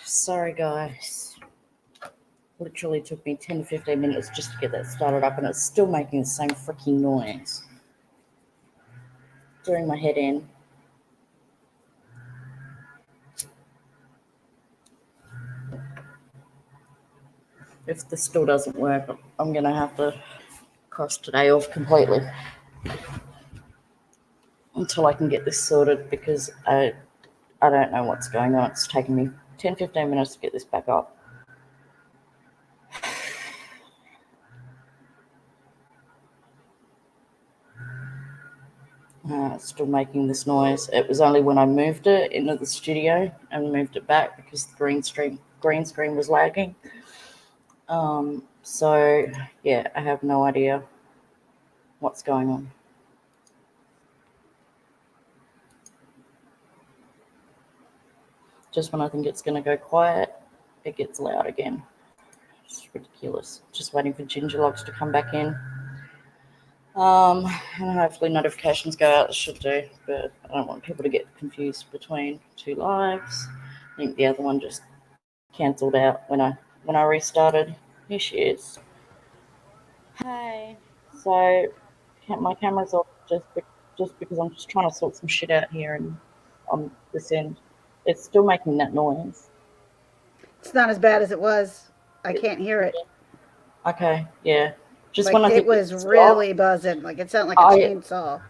Sorry, guys. Literally took me 10 to 15 minutes just to get that started up, and it's still making the same freaking noise. Doing my head in. If this still doesn't work, I'm going to have to cross today off completely until I can get this sorted, because I don't know what's going on. It's taken me 10, 15 minutes to get this back up. It's still making this noise. It was only when I moved it into the studio and moved it back because the green screen was lagging. So yeah, I have no idea what's going on. Just when I think it's going to go quiet, it gets loud again. It's ridiculous. Just waiting for Gingerlocks to come back in. And hopefully notifications go out. It should do, but I don't want people to get confused between two lives. I think the other one just cancelled out when I restarted. Here she is. Hey. So my camera's off just because I'm just trying to sort some shit out here and on this end. It's still making that noise. It's not as bad as it was. I can't hear it. Okay, yeah. Just like when I think it was really buzzing. Like it sounded like a chainsaw.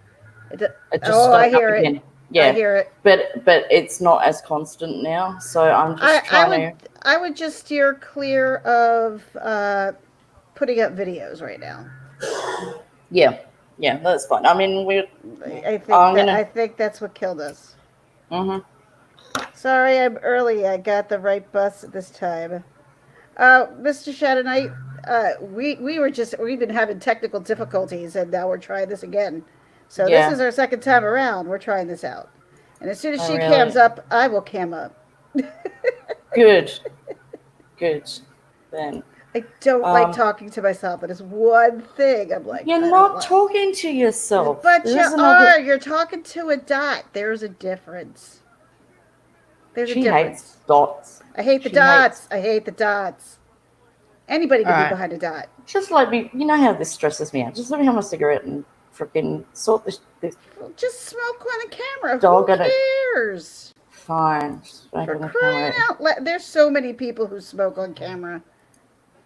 I hear it. Yeah, I hear it. But it's not as constant now, so I'm just trying to. I would just steer clear of putting up videos right now. Yeah, that's fine. I mean, I think that's what killed us. Sorry, I'm early. I got the right bus at this time. Mr. Shadow Knight, we've been having technical difficulties, and now we're trying this again. So this is our second time around. We're trying this out, and as soon as she cams up, I will cam up. Good. Then I don't like talking to myself. That is one thing I'm like. You're not talking to yourself, but you are. You're talking to a dot. There's a difference. She hates dots. I hate the dots. I hate the dots. Anybody can be behind a dot. Just let me. You know how this stresses me out. Just let me have my cigarette and freaking sort this. Just smoke on the camera. Who cares? Fine. For crying out loud. There's so many people who smoke on camera.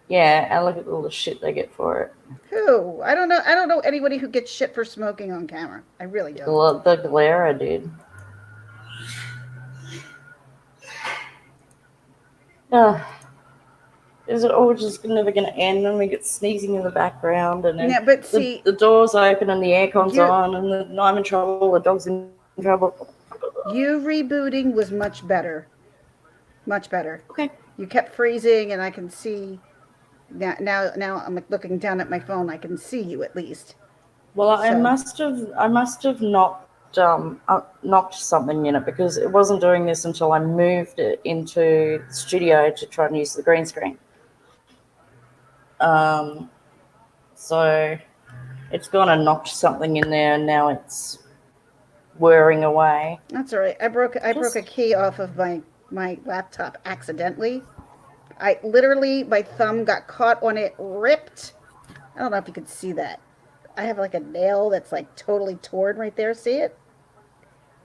Yeah, and look at all the shit they get for it. Who? I don't know. I don't know anybody who gets shit for smoking on camera. I really don't. The Galera did. Is it all just never going to end and we get sneezing in the background and then but see, the doors open and the aircon's on and I'm in trouble, the dog's in trouble. You rebooting was much better. Much better. Okay. You kept freezing and I can see now I'm looking down at my phone. I can see you at least. Well, I must have knocked something in it because it wasn't doing this until I moved it into the studio to try and use the green screen. So it's gone and knocked something in there and now it's whirring away. That's all right. I broke a key off of my laptop accidentally. I literally, my thumb got caught on it, ripped. I don't know if you could see that. I have like a nail that's like totally torn right there. See it?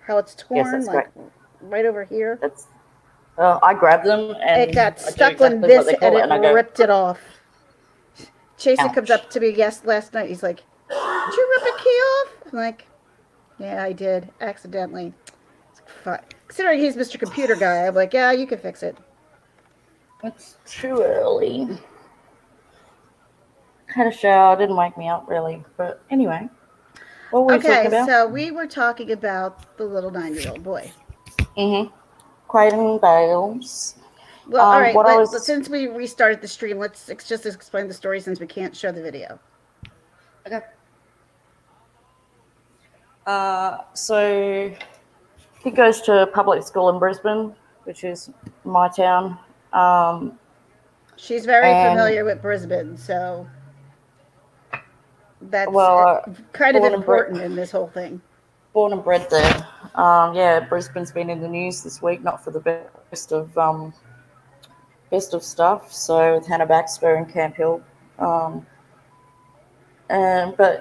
How it's torn, like right over here. I grabbed them and it got stuck on this and it ripped it off. Jason comes up to me last night. He's like, "Did you rip a key off?" I'm like, "Yeah, I did, accidentally." Considering he's Mr. Computer Guy, I'm like, "Yeah, you can fix it." It's too early. Had a shower, didn't wake me up really, but anyway. What were we talking about? So we were talking about the little 9-year-old boy. QUADEN BAYLES. Well, all right. Since we restarted the stream, let's just explain the story since we can't show the video. Okay. So he goes to public school in Brisbane, which is my town. She's very familiar with Brisbane, so that's kind of important in this whole thing. Born and bred there. Yeah, Brisbane's been in the news this week, not for the best of stuff. So with Hannah Baxter and Camp Hill, but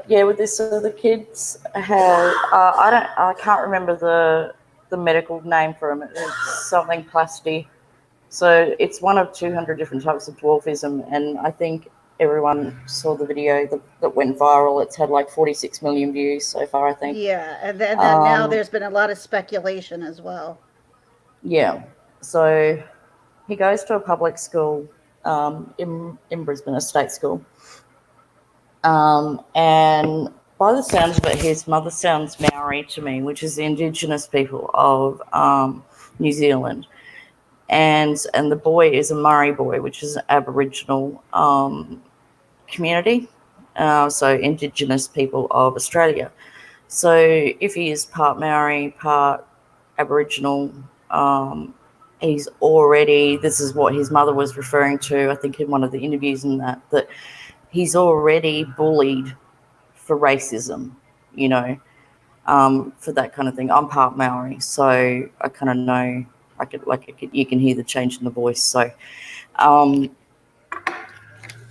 yeah, with this, so the kids have I can't remember the medical name for them. It's something plasty. So it's one of 200 different types of dwarfism, and I think everyone saw the video that went viral. It's had like 46 million views so far, I think. Yeah, and then now Um, there's been a lot of speculation as well. yeah. So he goes to a public school in Brisbane, a state school. And by the sounds of it, his mother sounds Maori to me, which is the Indigenous people of New Zealand. And the boy is a Murray boy, which is an Aboriginal community, so Indigenous people of Australia. So if he is part Maori, part Aboriginal, he's already, this is what his mother was referring to, I think, in one of the interviews, and that he's already bullied for racism, you know, for that kind of thing. I'm part Maori, so I kind of know. You can hear the change in the voice. So,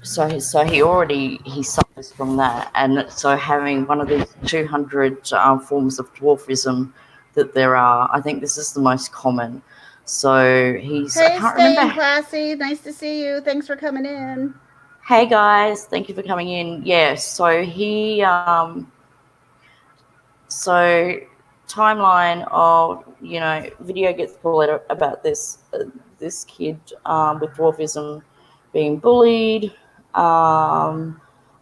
so he suffers from that, and so having one of these 200 forms of dwarfism that there are, I think this is the most common. So I Hey, can't staying remember. classy. Nice to see you. Thanks for coming in. Hey guys, thank you for coming in. Yeah, so so timeline of, video gets pulled out about this kid with dwarfism being bullied.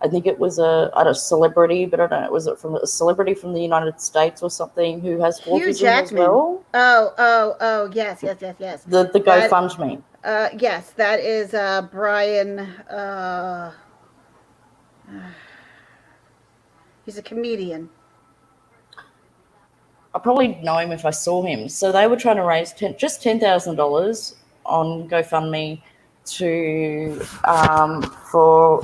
I think it was a celebrity, but I don't know, was it from a celebrity from the United States or something who has Hugh dwarfism as Jackman. well? Oh, yes, yes, yes, yes. The That, GoFundMe. yes, that is Brian. He's a comedian. I probably know him if I saw him. So they were trying to raise just $10,000 on GoFundMe for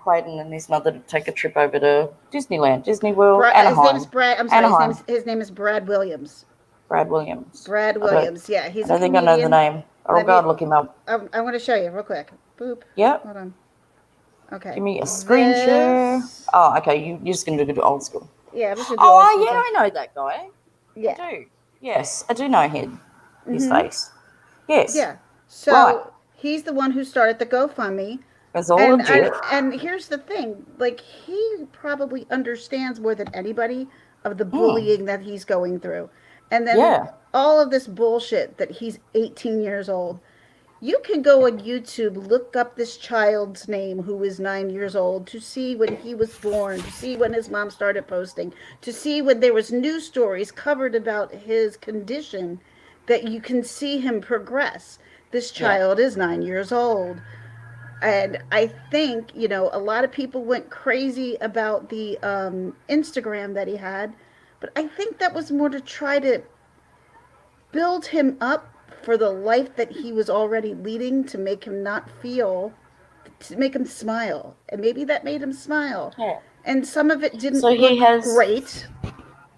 Quaden and his mother to take a trip over to Disneyland, Disney World, His name is Anaheim. Brad. I'm sorry. His name is Brad Williams. Brad Williams. Brad I don't, Williams. Yeah, he's I a don't think I know the comedian. name. Oh, God, look him up. I'm going to show you real quick. Boop. Yep. Hold on. Okay. Give me a screen share. Oh, okay. You're just going to do old school. Yeah, I'm just going to do old school. Oh, yeah, I know that guy. Yeah. I do. Yes, I do know his face. Yes. Yeah. So he's the one who started the GoFundMe. It's all legit. And here's the thing, like, he probably understands more than anybody of the bullying that he's going through. And then all of this bullshit that he's 18 years old. You can go on YouTube, look up this child's name who is 9 years old, to see when he was born, to see when his mom started posting, to see when there was news stories covered about his condition, that you can see him progress. This child is 9 years old. And I think, a lot of people went crazy about the Instagram that he had, but I think that was more to try to build him up for the life that he was already leading, to make him not feel, to make him smile. And maybe that made him smile. Yeah. And some of it didn't look great.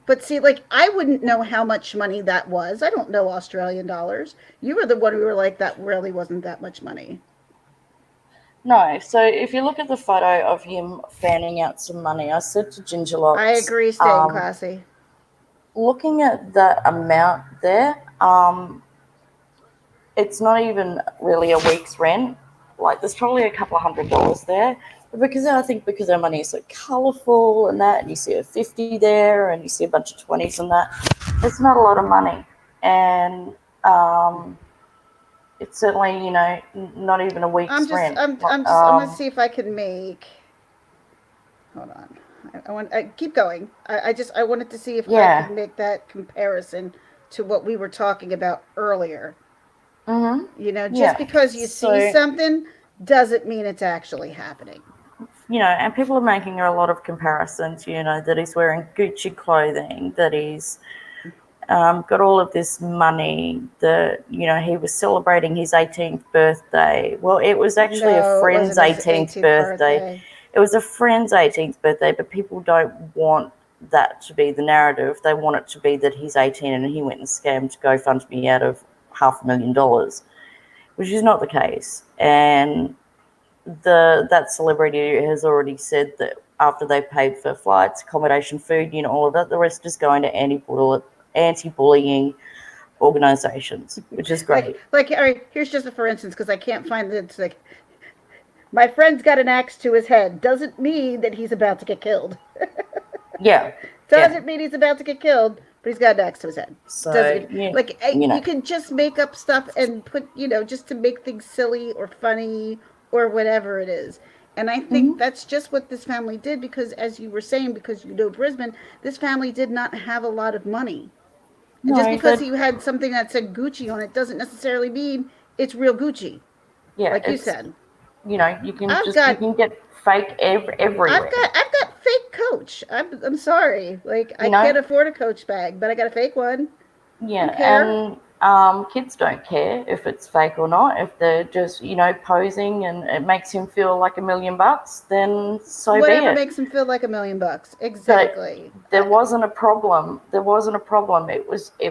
But see, like, I wouldn't know how much money that was. I don't know Australian dollars. You were the one who were like, that really wasn't that much money. No, so if you look at the photo of him fanning out some money, I said to Gingerlocks, I agree, staying classy. Looking at that amount there, it's not even really a week's rent. Like, there's probably a couple of $100 there. But because our money is so colourful and that, and you see a 50 there and you see a bunch of 20s and that, it's not a lot of money. And it's certainly, not even a week's rent. I'm going to see if I can make. Hold on. I keep going. I wanted to see if I could make that comparison to what we were talking about earlier. Mm-hmm. Just because you see something doesn't mean it's actually happening. And people are making a lot of comparisons, that he's wearing Gucci clothing, that he's got all of this money, that, he was celebrating his 18th birthday. Well, it was actually a friend's 18th birthday. It was a friend's 18th birthday, but people don't want that to be the narrative. They want it to be that he's 18 and he went and scammed GoFundMe out of $500,000, which is not the case. And that celebrity has already said that after they paid for flights, accommodation, food, all of that, the rest is going to anti-bullying organizations, which is great. All right, here's just a for instance, because I can't find it. It's like, my friend's got an axe to his head. Doesn't mean that he's about to get killed. Yeah. Doesn't mean he's about to get killed, but he's got an axe to his head. So, you can just make up stuff and put, just to make things silly or funny or whatever it is. And I think that's just what this family did, because as you were saying, because Brisbane, this family did not have a lot of money. And just because you had something that said Gucci on it doesn't necessarily mean it's real Gucci. Yeah, like you said. You can get fake everywhere. I've got fake Coach. I'm sorry. Like, I can't afford a Coach bag, but I got a fake one. Yeah, and kids don't care if it's fake or not. If they're just, posing and it makes him feel like $1 million, then so be it. Whatever makes him feel like $1 million. Exactly. But there wasn't a problem. It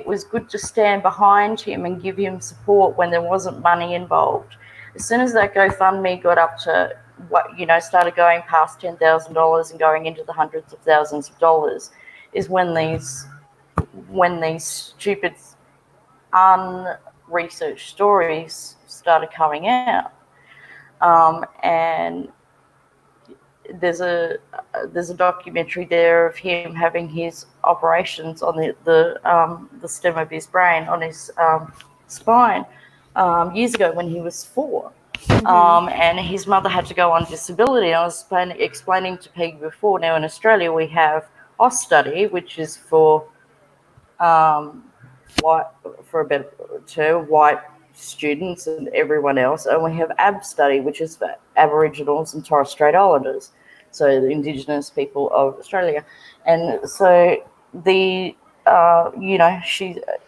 was good to stand behind him and give him support when there wasn't money involved. As soon as that GoFundMe got up to started going past $10,000 and going into the hundreds of thousands of dollars, is when these stupid unresearched stories started coming out. And there's a documentary there of him having his operations on the stem of his brain, on his spine, years ago when he was 4. And his mother had to go on disability. I was explaining to Peggy before, now in Australia we have Austudy, which is for white students and everyone else, and we have ABStudy, which is for Aboriginals and Torres Strait Islanders, so the Indigenous people of Australia. And so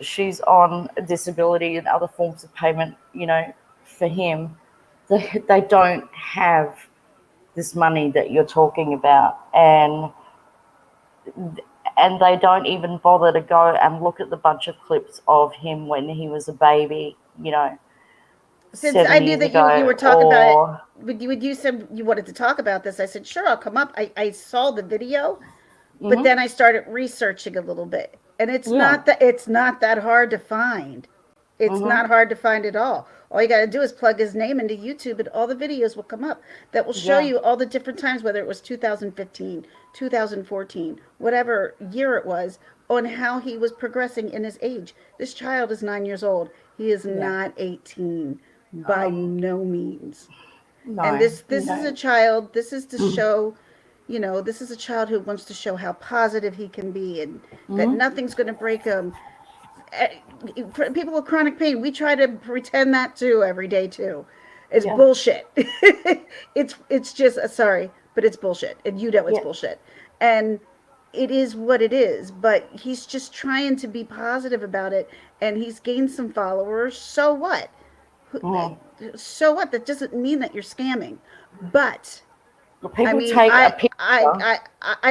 she's on disability and other forms of payment, for him. They don't have this money that you're talking about, and they don't even bother to go and look at the bunch of clips of him when he was a baby, Since I knew that you were talking about it, when you said you wanted to talk about this, I said, sure, I'll come up. I saw the video, but then I started researching a little bit. And it's not that hard to find. It's not hard to find at all. All you got to do is plug his name into YouTube, and all the videos will come up that will show you all the different times, whether it was 2015, 2014, whatever year it was, on how he was progressing in his age. This child is 9 years old. He is not 18 by no means. No, and this is a child. This is to show, this is a child who wants to show how positive he can be, and that nothing's going to break him. People with chronic pain, we try to pretend that too every day too. It's bullshit. it's just sorry, but it's bullshit, and it's bullshit, and it is what it is. But he's just trying to be positive about it, and he's gained some followers. So what? So what? That doesn't mean that you're scamming. But I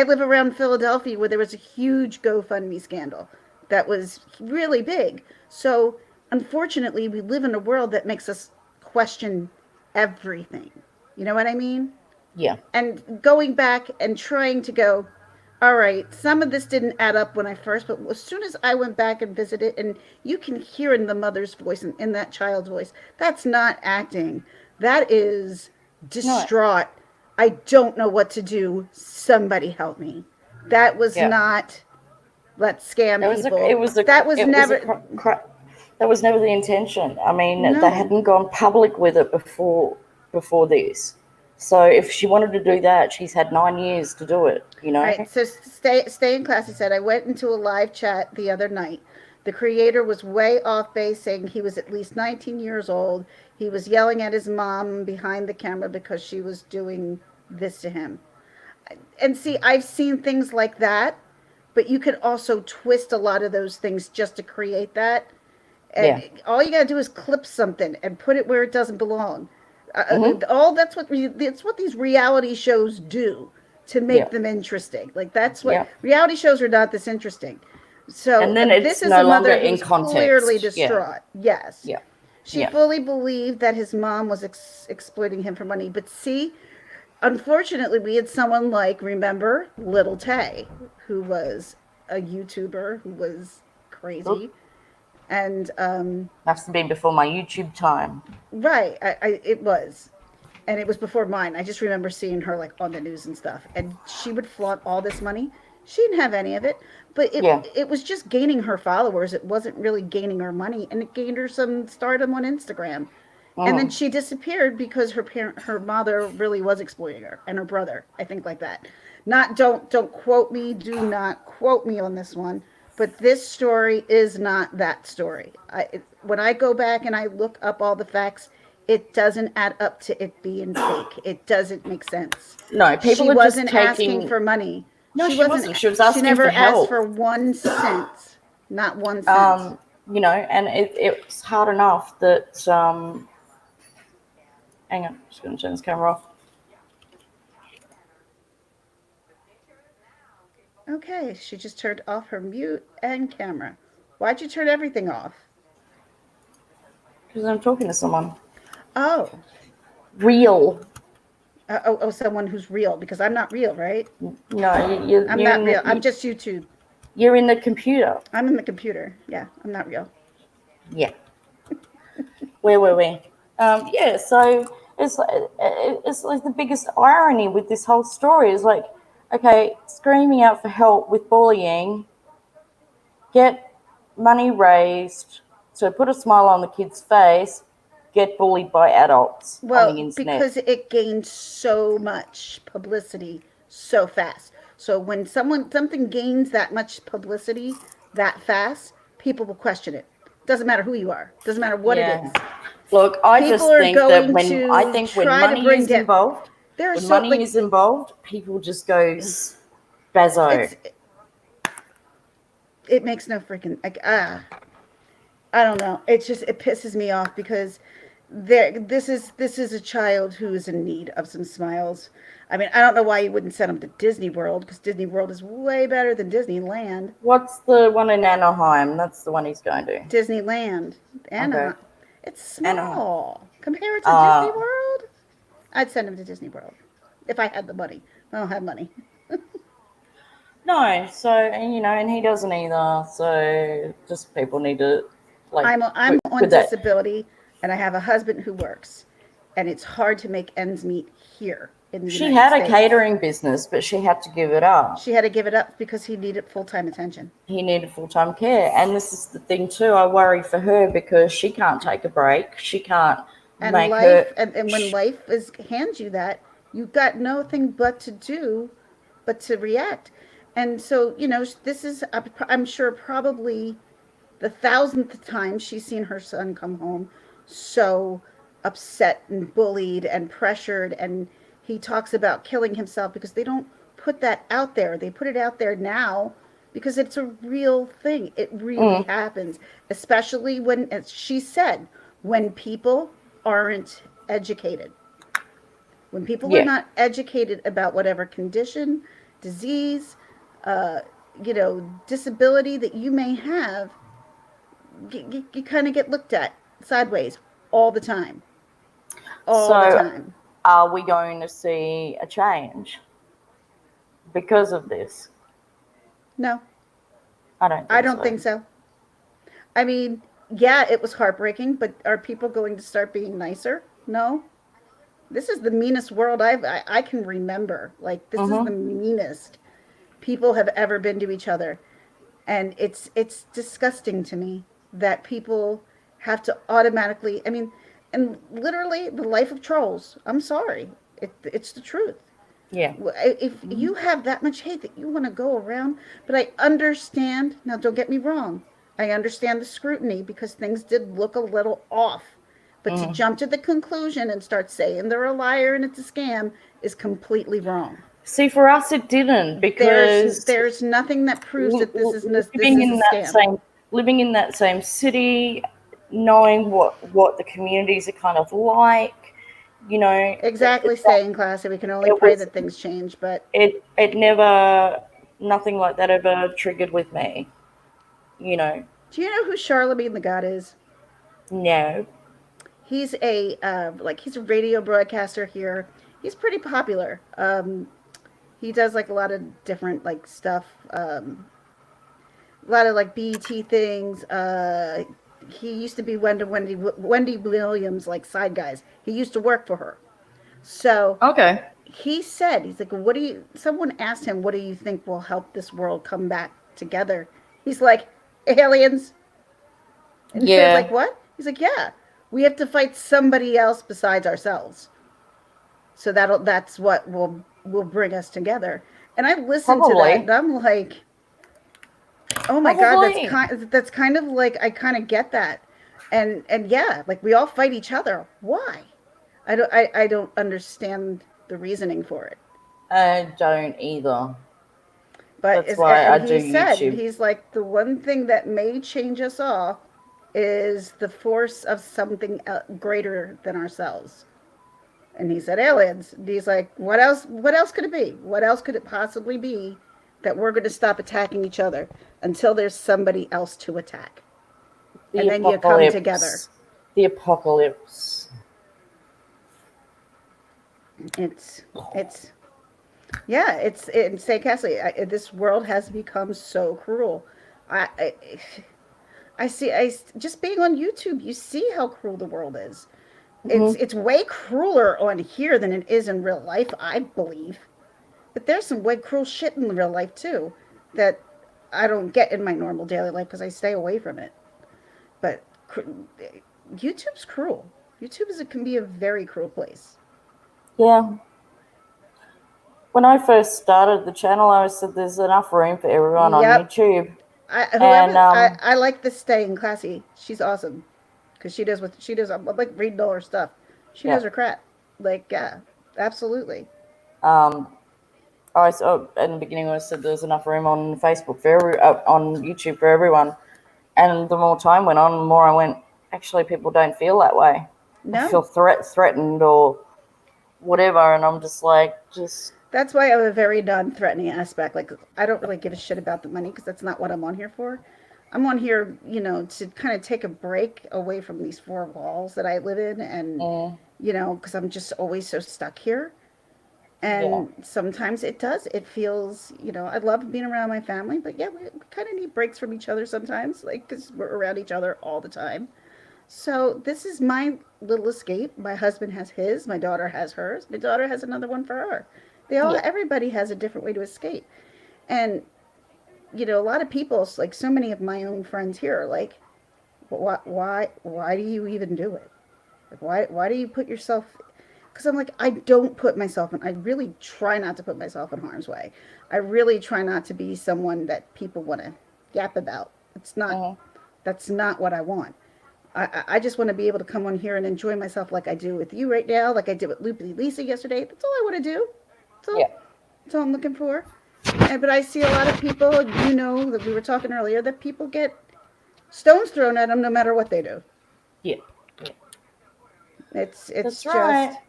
live around Philadelphia where there was a huge GoFundMe scandal that was really big. So unfortunately, we live in a world that makes us question everything. You know what I mean? Yeah. And going back and trying to go, all right, some of this didn't add up when I first, but as soon as I went back and visited, and you can hear in the mother's voice and in that child's voice, that's not acting. That is distraught. I don't know what to do. Somebody help me. That was not... Let's scam people. That was never the intention. I mean, they hadn't gone public with it before this. So if she wanted to do that, she's had 9 years to do it, All right, so stay in class. He said, I went into a live chat the other night. The creator was way off base, saying he was at least 19 years old. He was yelling at his mom behind the camera because she was doing this to him. And see, I've seen things like that. But you could also twist a lot of those things just to create that. And all you got to do is clip something and put it where it doesn't belong. That's what these reality shows do. to make Yeah. them interesting. Like that's what Yeah. reality shows are not this interesting. So And then this it's is no a longer mother in who's clearly context. Yeah. distraught. Yes. Yeah. She Yeah. fully believed that his mom was exploiting him for money. But see, unfortunately, we had someone like, remember, Little Tay, who was a YouTuber who was crazy. Look, And, must have been before my YouTube time. right, it was. And it was before mine. I just remember seeing her like on the news and stuff. And she would flaunt all this money. She didn't have any of it, but Yeah. it was just gaining her followers. It wasn't really gaining her money, and it gained her some stardom on Instagram. And then Mm. she disappeared because her mother really was exploiting her, and her brother, I think, like that. Not don't quote me. Do not quote me on this one. But this story is not that story. When I go back and I look up all the facts, it doesn't add up to it being fake. It doesn't make sense. No, people She are just wasn't taking. asking for money. No, She she wasn't. wasn't. She was She asking never for asked help. for 1 cent. Not 1 cent. You know, and it's hard enough that. Hang on, I'm just going to turn this camera off. Okay, she just turned off her mute and camera. Why'd you turn everything off? Because I'm talking to someone. Oh. Real. Someone who's real, because I'm not real, right? No, I'm not real. I'm just YouTube. You're in the computer. I'm in the computer. Yeah, I'm not real. Yeah. Where were we? Yeah, so it's like the biggest irony with this whole story is like, okay, screaming out for help with bullying, get money raised to put a smile on the kid's face, get bullied by adults on the internet. Because it gained so much publicity so fast. So when something gains that much publicity that fast, people will question it. Doesn't matter who you are. Doesn't matter what it is. Look, I just think that when money is involved, is involved, people just go spazzo. It makes no freaking I don't know. It pisses me off because this is a child who is in need of some smiles. I mean, I don't know why you wouldn't send him to Disney World, because Disney World is way better than Disneyland. What's the one in Anaheim? That's the one he's going to. Disneyland. Anaheim. Okay. It's small. Anaheim. Compared to Disney World, I'd send him to Disney World if I had the money. I don't have money. No, so, and he doesn't either. So just people need to, like, I'm on disability, and I have a husband who works, and it's hard to make ends meet here in the United States. She had a catering business, but she had to give it up. She had to give it up because he needed full-time attention. He needed full-time care, and this is the thing too. I worry for her because she can't take a break. She can't and make life, her. And when life hands you that, you've got nothing but to react. And so, this is, I'm sure, probably the 1,000th time she's seen her son come home so upset and bullied and pressured. And he talks about killing himself because they don't put that out there. They put it out there now because it's a real thing. It really happens, especially when, as she said, when people aren't educated. When people are not educated about whatever condition, disease, disability that you may have, you kind of get looked at sideways all the time. All the time. Are we going to see a change because of this? No. I don't think so. I mean, yeah, it was heartbreaking, but are people going to start being nicer? No. This is the meanest world I can remember. Like, this is the meanest people have ever been to each other. And it's disgusting to me that people have to automatically, and literally the life of trolls. I'm sorry. It's the truth. Yeah. If you have that much hate that you want to go around, but I understand, now don't get me wrong, I understand the scrutiny because things did look a little off. But to jump to the conclusion and start saying they're a liar and it's a scam is completely wrong. See, for us it didn't, because there's nothing that proves that this is a scam. Living in that same city, knowing what the communities are kind of like, you know, Exactly. Staying classy. We can only it pray was that things change, but it never, nothing like that ever triggered with me, you know. do you know who Charlemagne the God is? No. He's a he's a radio broadcaster here. He's pretty popular. He does like a lot of different like stuff. A lot of like BET things. He used to be Wendy Williams like side guys. He used to work for her. So Okay. he said, he's like, what do you? Someone asked him, what do you think will help this world come back together? He's like, aliens. And they're like, Yeah. what? He's like, yeah, we have to fight somebody else besides ourselves. So that's what will bring us together. And I listened to that, and Probably. I'm like, oh my god, Probably. that's kind of like I kind of get that, and yeah, like we all fight each other. Why? I don't understand the reasoning for it. I don't either. But That's why and I do he said, YouTube. he's like, the one thing that may change us all is the force of something greater than ourselves. And he said aliens. And he's like, what else? What else could it be? What else could it possibly be that we're going to stop attacking each other until there's somebody else to attack? The And then you come together. apocalypse. The apocalypse. It's yeah. Say Cassie. This world has become so cruel. I, I I see. Just being on YouTube, you see how cruel the world is. Hmm. It's way crueler on here than it is in real life, I believe. But there's some way cruel shit in real life too that I don't get in my normal daily life because I stay away from it. But YouTube's cruel. Can be a very cruel place. Yeah. When I first started the channel, I said there's enough room for everyone on Yep. YouTube. And I like this staying classy. She's awesome because she does what she does. I'm like reading all her stuff. She knows yeah. her crap. Like yeah, absolutely. Um, I saw in the beginning I said there's enough room on Facebook for on YouTube for everyone. And the more time went on, the more I went, actually, people don't feel that way. I feel No, threatened or whatever, and I'm just like, just that's why I have a very non-threatening aspect. Like I don't really give a shit about the money because that's not what I'm on here for. I'm on here, to kind of take a break away from these four walls that I live in, and mm, because I'm just always so stuck here. yeah, And sometimes it does. It feels, I love being around my family, but yeah, we kind of need breaks from each other sometimes, like because we're around each other all the time. So this is my little escape. My husband has his. My daughter has hers. My daughter has another one for her. yeah, Everybody has a different way to escape. And, a lot of people, like so many of my own friends here are like, why do you even do it? Like, why do you put yourself, because I'm like, I don't put myself in, I really try not to put myself in harm's way. I really try not to be someone that people want to yap about. mm, That's not what I want. I just want to be able to come on here and enjoy myself like I do with you right now, like I did with Loopy Lisa yesterday. That's all I want to do. yeah, That's all I'm looking for. But I see a lot of people, that we were talking earlier, that people get stones thrown at them no matter what they do. yeah, yeah. It's That's right. just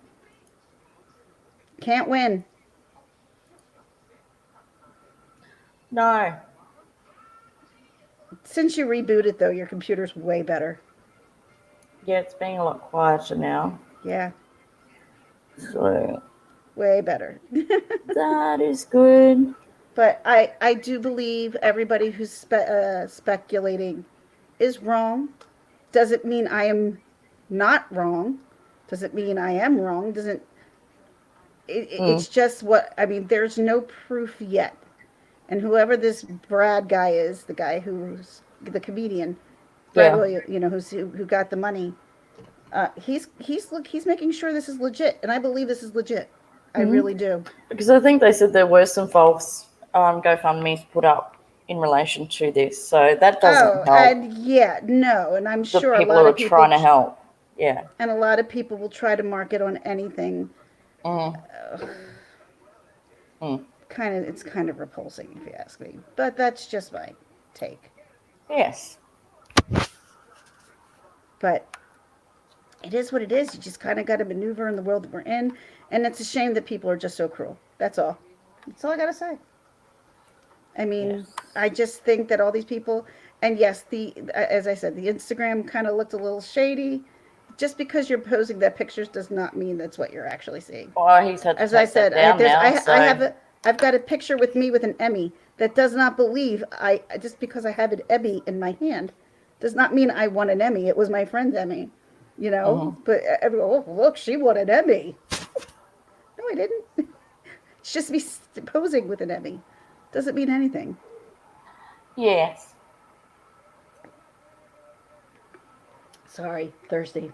can't win. No, Since you rebooted though, your computer's way better. yeah, it's being a lot quieter now. Yeah, So way better. that is good. But I do believe everybody who's speculating is wrong. Doesn't mean I am not wrong. Doesn't mean I am wrong. Doesn't Mm, it's just what I mean. There's no proof yet. And whoever this Brad guy is, the guy who's the comedian, Brad yeah. Williams, who got the money. He's making sure this is legit, and I believe this is legit. I Hmm. really do. Because I think they said there were some false GoFundMe's put up in relation to this, so that doesn't Oh, help and yeah, no, and I'm the sure people who are trying to help. Yeah. will try to market on anything. Mm, mm. It's kind of repulsing if you ask me, but that's just my take. Yes. But it is what it is. You just kind of got to maneuver in the world that we're in, and it's a shame that people are just so cruel. That's all. That's all I got to say. I mean, Yes. I just think that all these people, and yes, the as I said, the Instagram kind of looked a little shady. Just because you're posing that pictures does not mean that's what you're actually seeing. Well, he's had to As I take that said, down now, so I've got a picture with me with an Emmy that does not believe I just because I have an Emmy in my hand does not mean I won an Emmy. It was my friend's Emmy, you know. But everyone, oh look, she won an Emmy. No, I didn't. It's just me posing with an Emmy. Doesn't mean anything. yes. Sorry, thirsty.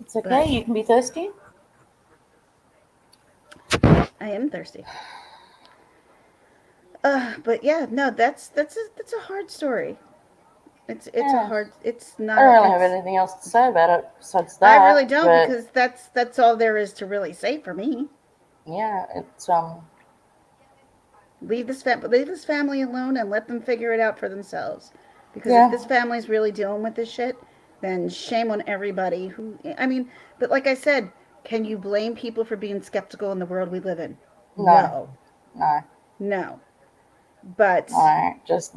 It's okay. But You can be thirsty. I am thirsty. But yeah, no, that's a hard story. It's a Yeah. hard. It's I not. don't really have It's anything else to say about it besides I really that. don't But because that's all there is to really say for me. yeah, it's Leave this family alone and let them figure it out for themselves. Because if this yeah, family's really dealing with this shit, then shame on everybody who. I mean, but like I said, can you blame people for being skeptical in the world we live in? no, No, no, no. But no. Just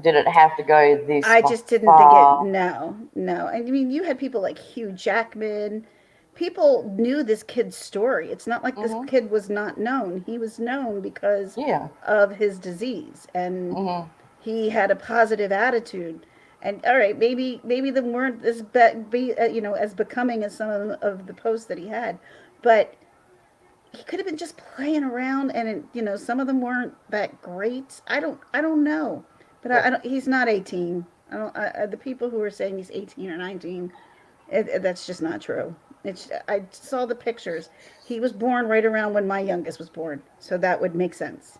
did it have to go this I just didn't think it. far? No, no. I mean, you had people like Hugh Jackman. People knew this kid's story. It's not like this Mhm. kid was not known. He was known because Yeah. of his disease, and Mhm. he had a positive attitude. And all right, maybe they weren't as as becoming as some of the posts that he had, but he could have been just playing around, and some of them weren't that great. I don't know, but Yeah. I don't, he's not 18. I don't. The people who are saying he's 18 or 19, that's just not true. I saw the pictures. He was born right around when my youngest was born, so that would make sense.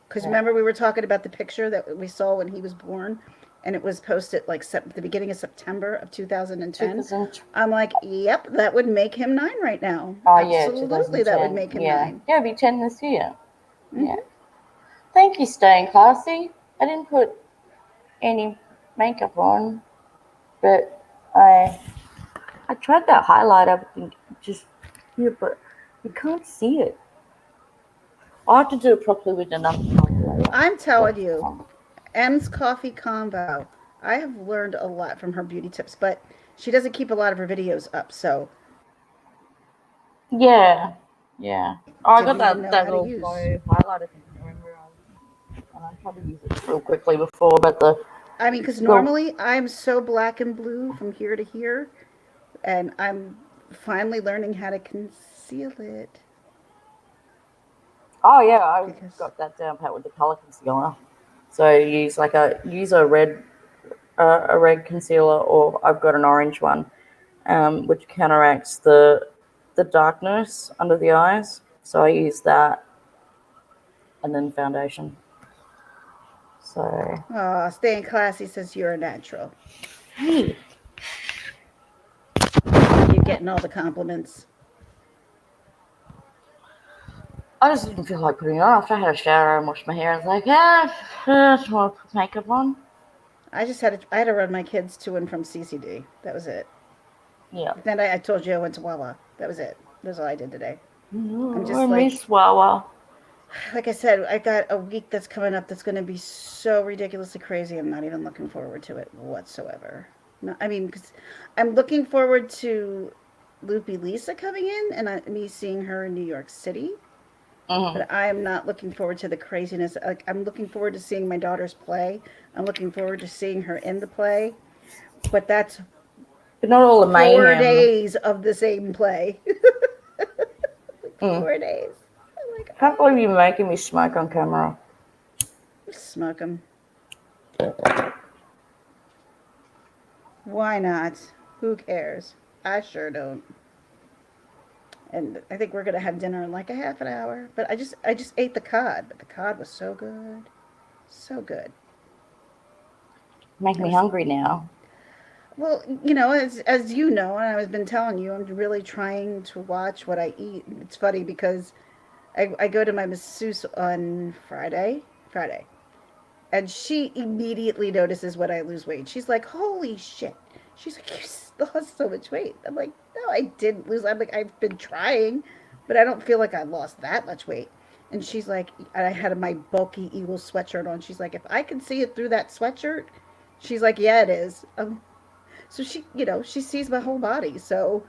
Because Yeah. remember we were talking about the picture that we saw when he was born, and it was posted like the beginning of September of 2010. 2000. I'm like, yep, that would make him 9 right now. Oh yeah, Absolutely, that would 2010. make him Yeah. 9. Yeah, it'll be 10 this year. Yeah. Mm-hmm. Thank you, staying classy. I didn't put any makeup on, but I tried that highlighter, but just yeah, but you can't see it. I have to do it properly with another highlighter. I'm telling But you, M's Coffee Combo. I have learned a lot from her beauty tips, but she doesn't keep a lot of her videos up. So, yeah, yeah. Oh, I got didn't even know that how to little use. glow highlighter thing. Remember, and I tried to use it real quickly before, but the I mean, because well, normally I'm so black and blue from here to here, and I'm finally learning how to conceal it oh yeah, I because got that down pat with the color concealer. So use a red concealer, or I've got an orange one, which counteracts the darkness under the eyes. So I use that, and then foundation. So staying classy says you're a natural. hey, You're getting all the compliments. I just didn't feel like putting it on after I had a shower and washed my hair. I was like, I just want to put makeup on. I had to run my kids to and from CCD. That was it. Yeah. Then I told you I went to Wawa. That was it. That's all I did today. I'm I just like, miss Wawa. like I said, I got a week that's coming up that's going to be so ridiculously crazy. I'm not even looking forward to it whatsoever. No, I mean, because I'm looking forward to Loopy Lisa coming in and me seeing her in New York City. Mm-hmm. But I am not looking forward to the craziness. Like I'm looking forward to seeing my daughters play. I'm looking forward to seeing her in the play. But that's But not all the 4 mayhem. days of the same play. Like Mm. 4 days. I'm like, Can't believe you're making me smoke on camera. smoke them. Why not? Who cares? I sure don't. And I think we're gonna have dinner in like a half an hour. But I just ate the cod, but the cod was so good, so good. Make It me was hungry now. well, as you know, and I've been telling you, I'm really trying to watch what I eat. It's funny because I go to my masseuse on Friday, And she immediately notices when I lose weight. She's like, holy shit. She's like, you lost so much weight. I'm like, no, I didn't lose. I'm like, I've been trying, but I don't feel like I lost that much weight. And she's like, and I had my bulky Eagle sweatshirt on. She's like, if I can see it through that sweatshirt, she's like, yeah, it is. So she, she sees my whole body. So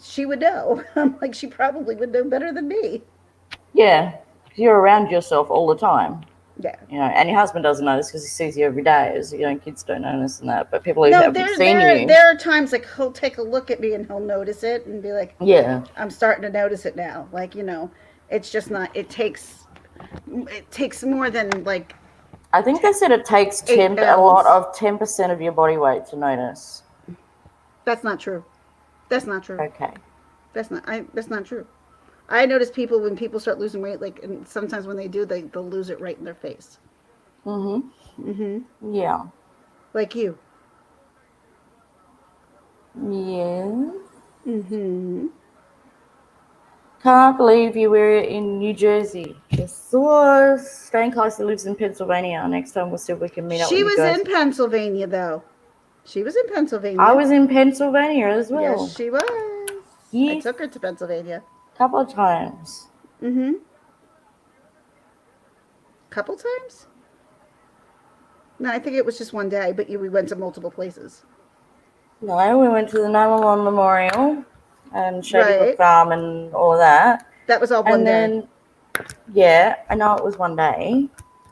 she would know. I'm like, she probably would know better than me. Yeah, you're around yourself all the time. Yeah. And your husband doesn't know this because he sees you every day. As kids don't know this and that, but people who No, haven't seen you. there are times like he'll take a look at me and he'll notice it and be like, Yeah, I'm starting to notice it now. Like, it's just not. It takes more than like. I think they said it takes 8 a lot pounds. of 10% of your body weight to notice. That's not true. That's not true. Okay. That's not true. I notice when people start losing weight, like, and sometimes when they do, they'll lose it right in their face. Yeah. Like you. Yeah. Mm-hmm. Can't believe you were in New Jersey. Stan Kaiser lives in Pennsylvania. Next time we'll see if we can meet up with She you was guys. in Pennsylvania, though. She was in Pennsylvania. I was in Pennsylvania as well. Yes, she was. Yes. I took her to Pennsylvania. A couple of times. Mm-hmm. Couple times? No, I think it was just one day, but we went to multiple places. No, we went to the 911 Memorial and Shady Brook Right. Farm and all of that. That was all one day. And then, yeah, I know it was one day.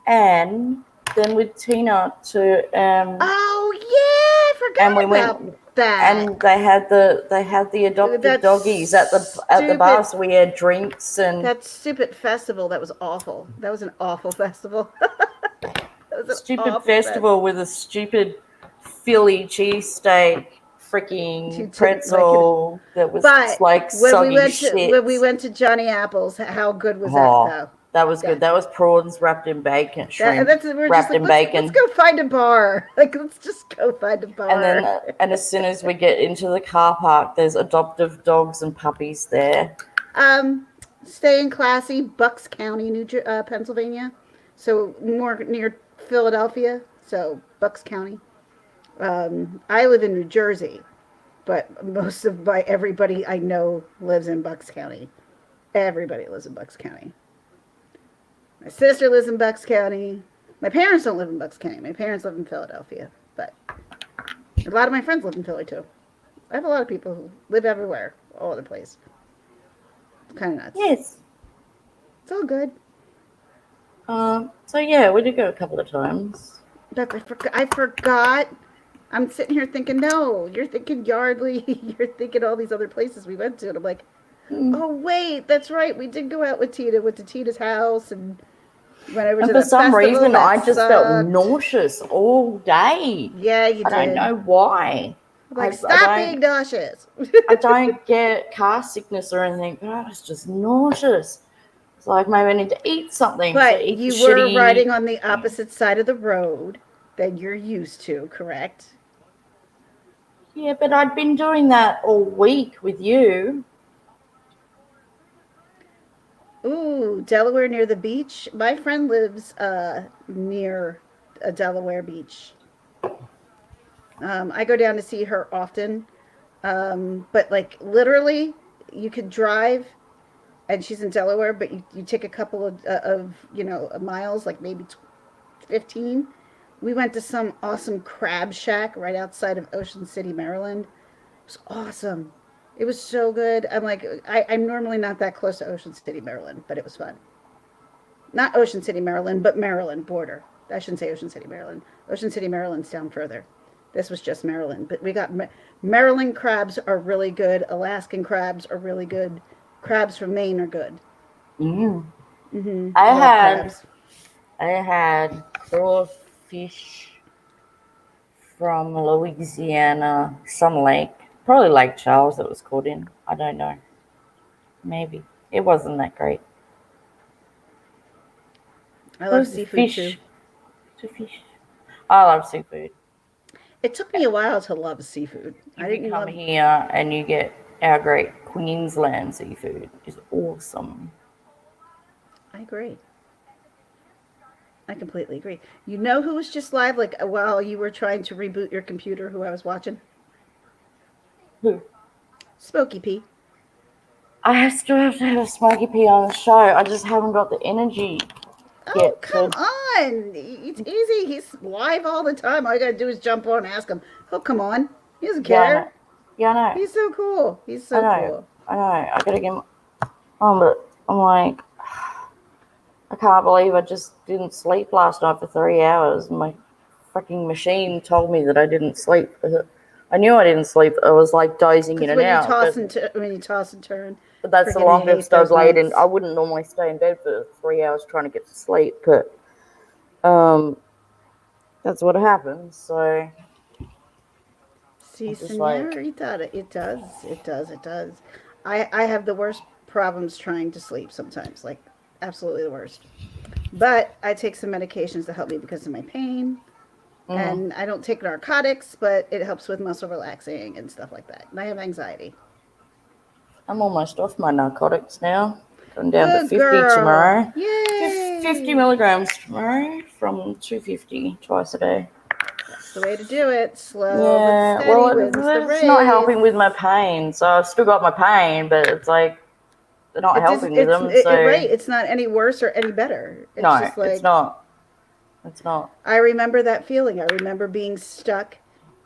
And then with Tina to Oh yeah, I forgot and we about went that. and they had the adopted That doggies at the bar, so we had drinks and that stupid festival. That was awful. That was an awful festival. That was an stupid awful festival with a stupid Philly cheesesteak freaking pretzel that was like soggy shit. When we went to Johnny Apple's, how good was that though? That was good. That was prawns wrapped in bacon, shrimp wrapped in bacon. Let's go find a bar. Like, let's just go find a bar. And then, as soon as we get into the car park, there's adoptive dogs and puppies there. Staying classy, Bucks County, Pennsylvania. So more near Philadelphia. So Bucks County. I live in New Jersey, but most of everybody I know lives in Bucks County. Everybody lives in Bucks County. My sister lives in Bucks County. My parents don't live in Bucks County. My parents live in Philadelphia. But a lot of my friends live in Philly, too. I have a lot of people who live everywhere, all over the place. It's kind of nuts. Yes. It's all good. So, yeah, we did go a couple of times. But I forgot. I'm sitting here thinking, no, you're thinking Yardley. You're thinking all these other places we went to. And I'm like, oh, wait, that's right. We did go out with Tina. Went to Tina's house and went over to the festival. For some reason, I just felt nauseous all day. Yeah, you did. I don't know why. Like, stop being nauseous. I don't get car sickness or anything, but I was just nauseous. It's like maybe I need to eat something. But you were riding on the opposite side of the road than you're used to, correct? Yeah, but I'd been doing that all week with you. Ooh, Delaware near the beach. My friend lives near a Delaware beach. I go down to see her often. But like literally, you could drive, and she's in Delaware, but you take a couple of miles, like maybe 15. We went to some awesome crab shack right outside of Ocean City, Maryland. It was awesome. It was so good. I'm like, I'm normally not that close to Ocean City, Maryland, but it was fun. Not Ocean City, Maryland, but Maryland border. I shouldn't say Ocean City, Maryland. Ocean City, Maryland's down further. This was just Maryland. But we got Maryland crabs are really good. Alaskan crabs are really good. Crabs from Maine are good. I had crawfish from Louisiana, some lake. Probably Lake Charles it was caught in. I don't know. Maybe. It wasn't that great. I love seafood too. I love seafood. It took me a while to love seafood. I didn't come here and you get our great Queensland seafood. It's awesome. I agree. I completely agree. You know who was just live, like while you were trying to reboot your computer, who I was watching? Who? Smokey P. I still have to have a Smokey P on the show. I just haven't got the energy Oh, yet come to. on. It's easy. He's live all the time. All you got to do is jump on and ask him. He'll come on. He doesn't Yeah, I know. care. Yeah, I know. He's so cool. He's I so know. cool. I know. I gotta get on, but I'm like, I can't believe I just didn't sleep last night for 3 hours. My freaking machine told me that I didn't sleep. I knew I didn't sleep. I was like dozing in Because and when you out. toss and turn, But that's the freaking hate longest I've those laid in. I nights. wouldn't normally stay in bed for 3 hours trying to get to sleep, but that's what happens. So See, I'm just like, senorita, it does. It does. It does. I have the worst problems trying to sleep sometimes. Like, absolutely the worst. But I take some medications to help me because of my pain. mm, And I don't take narcotics, but it helps with muscle relaxing and stuff like that. And I have anxiety. I'm almost off my narcotics now. Going down to Good 50 girl. tomorrow. 50 Yay. milligrams tomorrow from 250 twice a day. That's the way to do it. Slow but Yeah, steady well, wins the it's not race. helping with my pain. So I've still got my pain, but it's like they're not It does. helping with them. So Right. It's not any worse or any better. It's no, just it's like not. It's not. I remember that feeling. I remember being stuck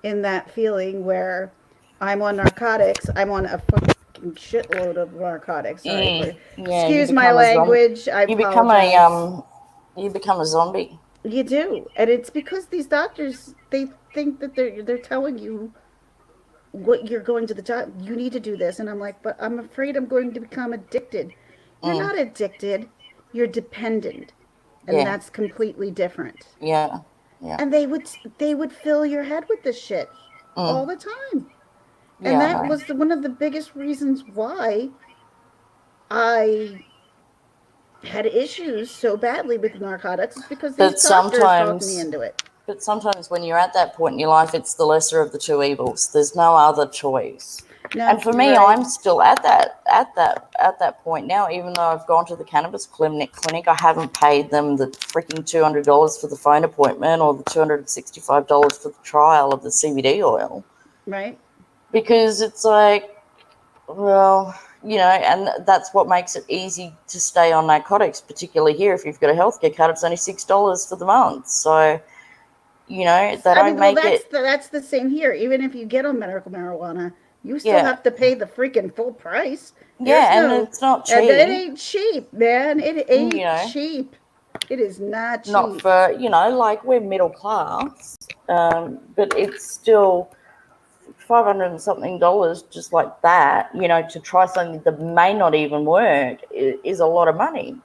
in that feeling where I'm on narcotics. I'm on a fucking shitload of narcotics. Sorry for, Yeah, you excuse my become a zombie. language. I You become a apologize. you become a zombie. You do, and it's because these doctors they think that they're telling you what you're going to the job. You need to do this, and I'm like, but I'm afraid I'm going to become addicted. You're Mm, not addicted. You're dependent, and yeah, that's completely different. yeah, yeah, And they would fill your head with this shit mm, all the time. And yeah. I that know. was one of the biggest reasons why I had issues so badly with narcotics is because these But doctors talked me sometimes, into it. but sometimes when you're at that point in your life, it's the lesser of the two evils. There's no other choice. No, And for you're me, right. I'm still at that point now. Even though I've gone to the cannabis clinic, I haven't paid them the freaking $200 for the phone appointment or the $265 for the trial of the CBD oil, Right? because it's like, well, and that's what makes it easy to stay on narcotics, particularly here. If you've got a healthcare card, it's only $6 for the month. So, they I mean, don't well, make that's it, the same here. Even if you get on medical marijuana, you still yeah, have to pay the freaking full price. There's yeah, and no, it's not it cheap, ain't cheap, man. It you ain't know, cheap. It is not not cheap. for, like we're middle class, but it's still 500 and something dollars just like that, to try something that may not even work is a lot of money,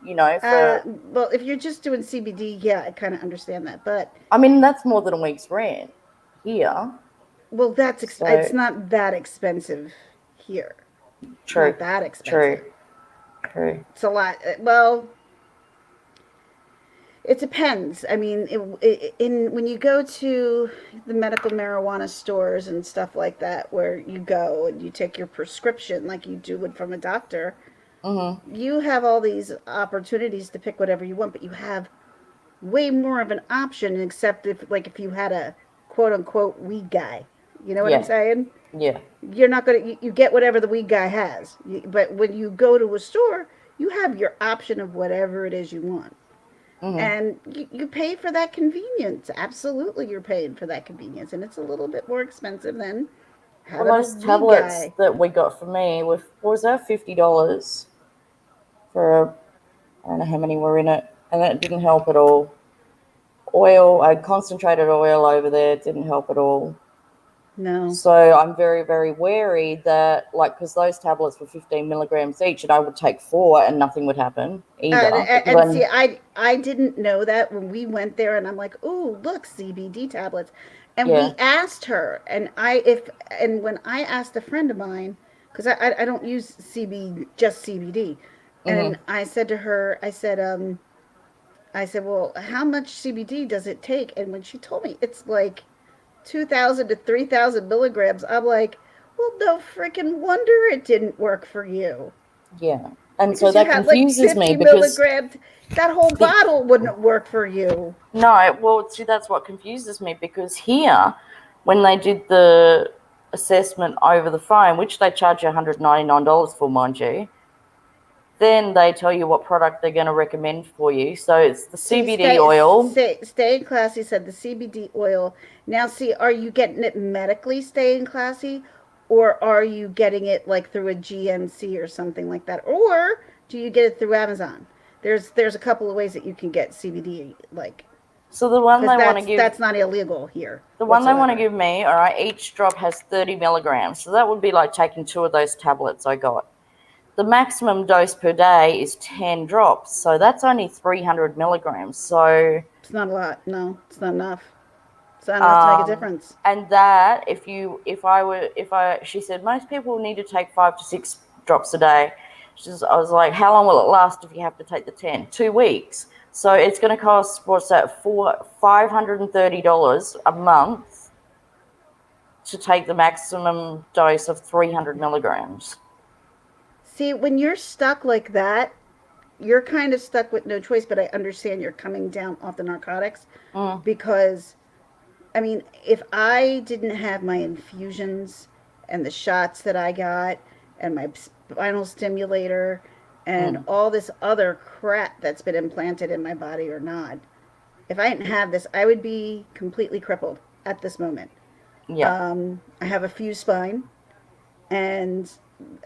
for, Well, if you're just doing CBD, yeah, I kind of understand that. But I mean, that's more than a week's rent here. well, it's So not that expensive here. It's true, not that true, expensive. true. It's a lot. Well, it depends. I mean, in when you go to the medical marijuana stores and stuff like that, where you go and you take your prescription like you do would from a doctor, Mm-hmm. you have all these opportunities to pick whatever you want, but you have way more of an option. Except if you had a quote unquote weed guy, you know what I'm Yeah, saying? yeah. You're not gonna you get whatever the weed guy has, but when you go to a store, you have your option of whatever it is you want. Mm-hmm. And you pay for that convenience. Absolutely, you're paying for that convenience, and it's a little bit more expensive than Well, having a those weed tablets guy. that we got for me were, what was that, $50 for, I don't know how many were in it, and that didn't help at all. Oil, I concentrated oil over there, it didn't help at all. No, So I'm very, very wary that, like, because those tablets were 15 milligrams each, and I would take four and nothing would happen either. Because and see, I didn't know that when we went there, and I'm like, oh, look, CBD tablets, and yeah, we asked her, and when I asked a friend of mine, because I don't use just CBD, and mm-hmm, I said to her, I said, well, how much CBD does it take? And when she told me it's like 2,000 to 3,000 milligrams, I'm like, well, no freaking wonder it didn't work for you. yeah. And so Because you that had like confuses 50 me because milligrams. That whole bottle wouldn't work for you. no, well, see, that's what confuses me because here, when they did the assessment over the phone, which they charge you $199 for, mind you, then they tell you what product they're going to recommend for you. So it's the See, CBD oil. stay in classy said the CBD oil. Now, see, are you getting it medically, stay in classy, or are you getting it like through a GNC or something like that, or do you get it through Amazon? There's a couple of ways that you can get CBD, like So the one because they want to give, that's not illegal here the one they want to whatsoever. give me, all right, each drop has 30 milligrams. So that would be like taking 2 of those tablets I got. The maximum dose per day is 10 drops. So that's only 300 milligrams. So It's not a lot. No, it's not enough. It's not enough to make a difference. and that she said most people need to take 5 to 6 drops a day. I was like, how long will it last if you have to take the 10? 2 weeks. So it's going to cost, what's that, $530 a month to take the maximum dose of 300 milligrams. See, when you're stuck like that, you're kind of stuck with no choice, but I understand you're coming down off the narcotics because, I mean, if I didn't have my infusions and the shots that I got and my spinal stimulator and all this other crap that's been implanted in my body or not, if I didn't have this, I would be completely crippled at this moment. Yeah. I have a fused spine, and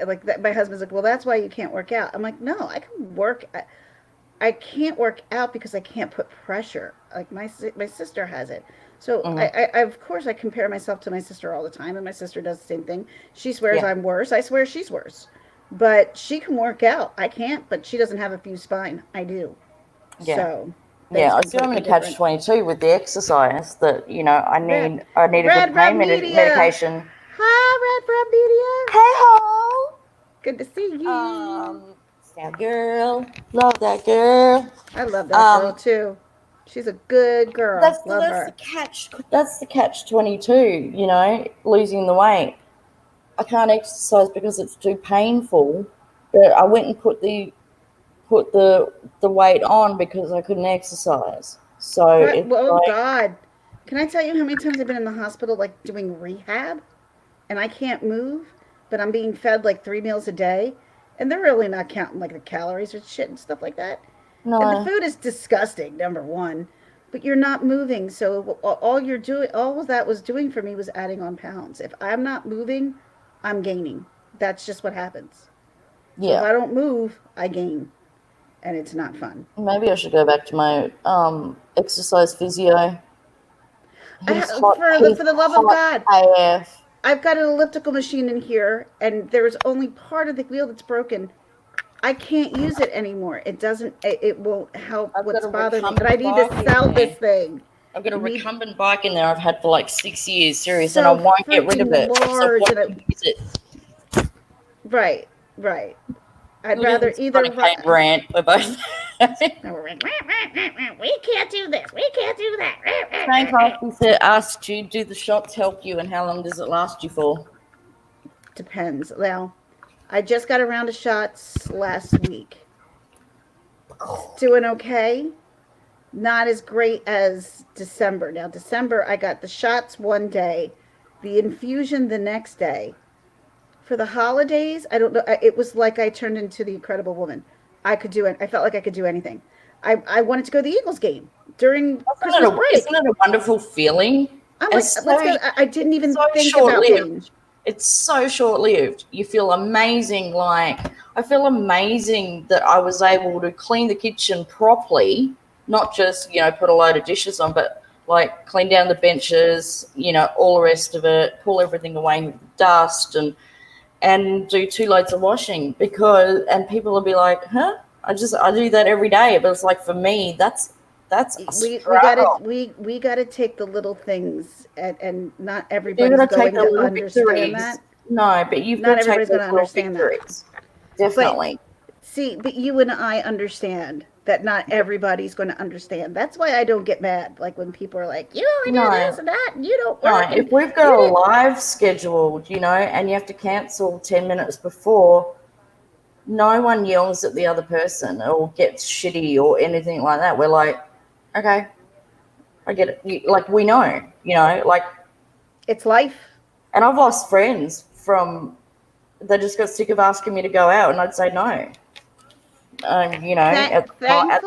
like that, my husband's like, well, that's why you can't work out. I'm like, no, I can work. I can't work out because I can't put pressure. Like my sister has it. So I of course I compare myself to my sister all the time, and my sister does the same thing. She swears Yeah. I'm worse. I swear she's worse. But she can work out. I can't. But she doesn't have a fused spine. I do. Yeah. So Yeah, that's I see I'm completely in a catch different. 22 with the exercise that, I Red, need a good Red pain from Media. medication. Hi, Red from Media. Hey ho! Good to see you. Sad girl. Love that girl. I love that girl Um, too. She's a good girl. that's the Love that's the her. catch. That's the catch 22. Losing the weight. I can't exercise because it's too painful. But I went and put the weight on because I couldn't exercise. So it's Oh like God. Can I tell you how many times I've been in the hospital like doing rehab and I can't move, but I'm being fed like 3 meals a day and they're really not counting like the calories or shit and stuff like that. And the no, food is disgusting, number one. But you're not moving, so all you're doing, all that was doing for me was adding on pounds. If I'm not moving, I'm gaining. That's just what happens. So if yeah. I don't move, I gain, and it's not fun. Maybe I should go back to my exercise physio. He's hot. He's For the love of hot God, AF. I've got an elliptical machine in here, and there's only part of the wheel that's broken. I can't use it anymore. It doesn't. It won't help I've got what's a bothering me. But I recumbent need to bike in sell this there. thing. I've got a I need recumbent bike in there I've had for like 6 years, serious, and I so won't get rid of freaking it because I large, want and to use it. right, right. I'd Good rather as either. funny pain rant. We're both. We can't do this. We can't do Frank that. asked you, do the shots help you and how long does it last you for? Depends. Well, I just got a round of shots last week. It's doing okay. Not as great as December. Now, December, I got the shots one day, the infusion the next day. For the holidays, I don't know. It was like I turned into the Incredible Woman. I could do it. I felt like I could do anything. I wanted to go to the Eagles game during Christmas Isn't break. it a wonderful feeling? I'm like, It's let's so, go. I didn't it's even so think short about pain. lived. It's so short lived. You feel amazing. Like, I feel amazing that I was able to clean the kitchen properly, not just, put a load of dishes on, but like clean down the benches, all the rest of it, pull everything away with dust and do 2 loads of washing and people will be like, huh? I do that every day. But it's like, for me, that's a struggle. We gotta take the little things, and not You're everybody's going to take going the to little understand victories. that. No, but you've Not got to take everybody's those going to little understand that. victories. But Definitely. see, but you and I understand that not everybody's going to understand. That's why I don't get mad. Like when people are like, "You only do No, this and that, and you don't no. work, and If we've got you a didn't." live scheduled, and you have to cancel 10 minutes before, no one yells at the other person or gets shitty or anything like that. We're like, okay, I get it. Like, we know, like. It's life. And I've lost friends from, they just got sick of asking me to go out, and I'd say no. Thankfully, at the height,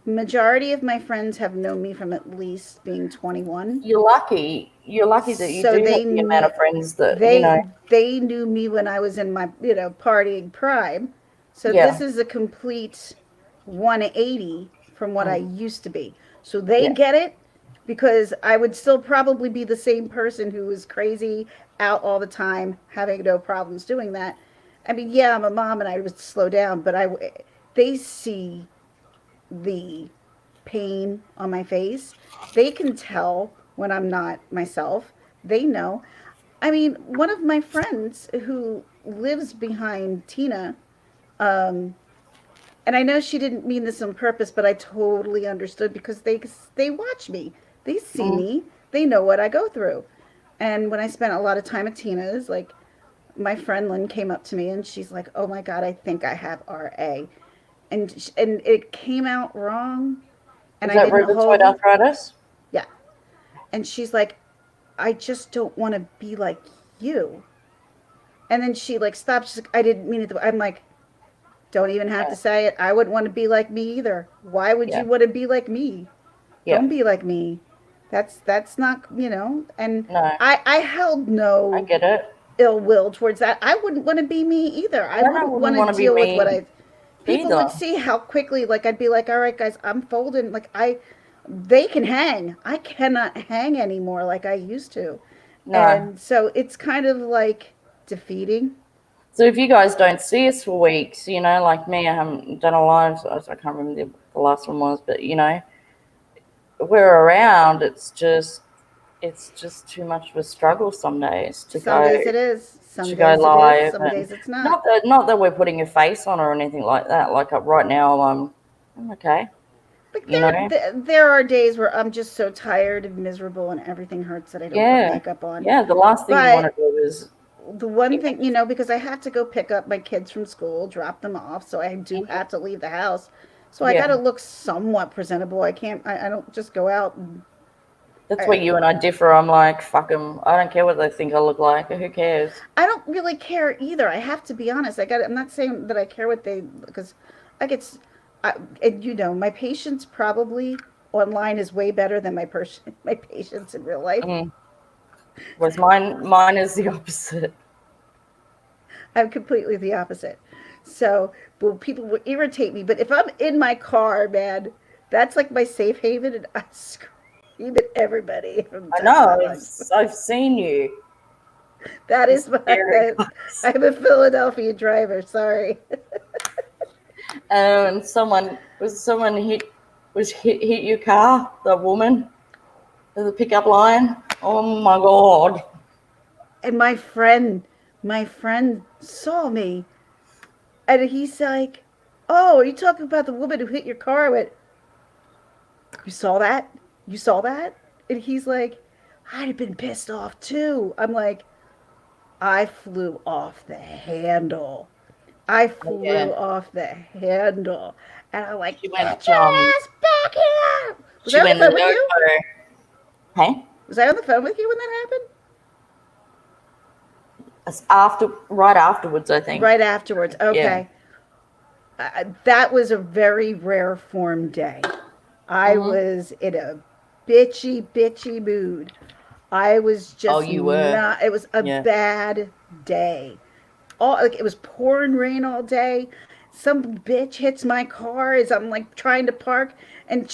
majority of my friends have known me from at least being 21. You're lucky that you do have the amount of friends that, They knew me when I was in my, partying prime. So Yeah. this is a complete 180 from what I used to be. So they Yeah. get it, because I would still probably be the same person who was crazy, out all the time, having no problems doing that. I mean, yeah, I'm a mom and I would slow down, but they see the pain on my face. They can tell when I'm not myself. They know. I mean, one of my friends who lives behind Tina, um, and I know she didn't mean this on purpose, but I totally understood, because they watch me, they see me, they know what I go through. And when I spent a lot of time at Tina's, like, my friend Lynn came up to me and she's like, "Oh my God, I think I have RA," and it came out wrong, and Is I that didn't rheumatoid hold it. arthritis? Yeah, and she's like, "I just don't want to be like you." And then she like stopped. She's like, "I didn't mean it." I'm like, "Don't even have to say it. I wouldn't want to be like me either. Why would Yeah. you want to be like me? Yeah. Don't be like me. That's not, And No. I held no I get it. ill will towards that. I wouldn't want to be me either. I wouldn't want to be deal with what me I. People either. would see how quickly, like, I'd be like, "All right, guys, I'm folding." Like, they can hang. I cannot hang anymore like I used to, No. and so it's kind of like defeating. So if you guys don't see us for weeks, like me, I haven't done a live, so I can't remember the last one was, but we're around. It's just too much of a struggle some days to Some go days it is. Some to go days it is. live, Some and days it's not. not that we're putting a face on or anything like that. Like right now, I'm okay. Like, You know, there are days where I'm just so tired and miserable and everything hurts that I don't put yeah, makeup on. yeah. The last thing you want to But do is the one thing, because I have to go pick up my kids from school, drop them off, so I do have to leave the house. So I got to yeah. look somewhat presentable. I can't. I don't just go out and. That's where you and I differ. I'm like, fuck them. I don't care what they think I look like. Who cares? I don't really care either. I have to be honest. I'm not saying that I care what they, because I get. And my patience probably online is way better than my patience in real life. Whereas mine is the opposite. I'm completely the opposite. So, well, people will irritate me, but if I'm in my car, man, that's like my safe haven, and I scream at everybody from I time to know. time. I've seen you. That It's is my. scary, guys. I'm a Philadelphia driver. Sorry. And someone hit your car. The woman, the pickup line. Oh my god. And my friend saw me, and he's like, "Oh, are you talking about the woman who hit your car?" I went, "You saw that? You saw that?" And he's like, "I'd have been pissed off too." I'm like, I flew off the handle. I flew Yeah. off the handle. And I'm like, She "Get went. your ass back here." Was She I on the went phone with you? loco. Hey. Was I on the phone with you when that happened? Right afterwards, I think. Right afterwards. Yeah. Okay. That was a very rare form day. I was in a bitchy mood. I was Oh, just you were. not, it was a Yeah. bad day. It was pouring rain all day. Some bitch hits my car as I'm like trying to park, and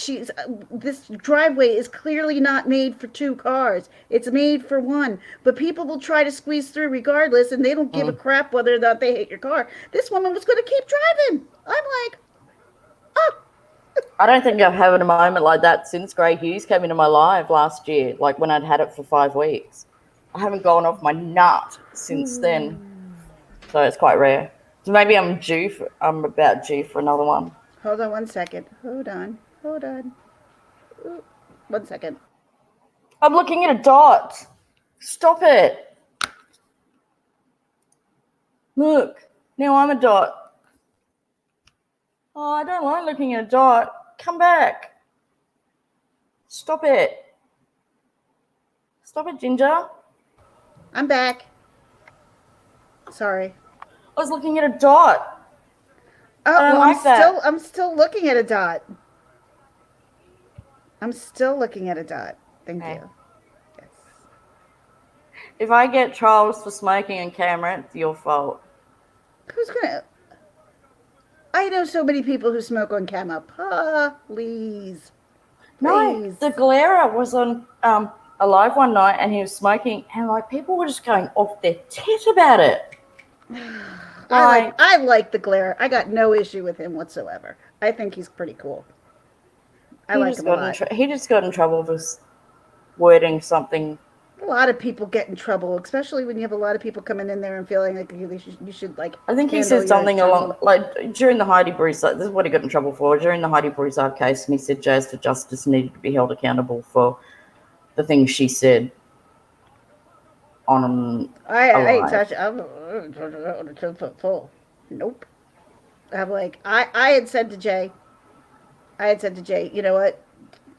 this driveway is clearly not made for two cars. It's made for one, but people will try to squeeze through regardless, and they don't give a crap whether or not they hit your car. This woman was going to keep driving. I'm like, oh. I don't think I've had a moment like that since Grey Hughes came into my life last year, like when I'd had it for 5 weeks. I haven't gone off my nut since then, so it's quite rare. So maybe I'm about due for another one. Hold on 1 second. Hold on. Ooh, 1 second. I'm looking at a dot. Stop it. Look, now I'm a dot. Oh, I don't like looking at a dot. Come back. Stop it. Stop it, Ginger. I'm back. Sorry. I was looking at a dot. Oh, I don't well, like that. I'm still looking at a dot. I'm still looking at a dot. Thank Okay. you. Yes. If I get trials for smoking on camera, it's your fault. Who's gonna? I know so many people who smoke on camera. Please. No, Please. the Galera was on a live one night and he was smoking, and like people were just going off their tit about it. I like the glare. I got no issue with him whatsoever. I think he's pretty cool. I like him a lot. He just got in trouble for wording something. A lot of people get in trouble, especially when you have a lot of people coming in there and feeling like you should like. I think he said something along like during the Heidi Broussard. This is what he got in trouble for during the Heidi Broussard case, and he said Jazz for Justice needed to be held accountable for the things she said on. I ain't touch. Nope. I'm like I had said to Jay. You know what?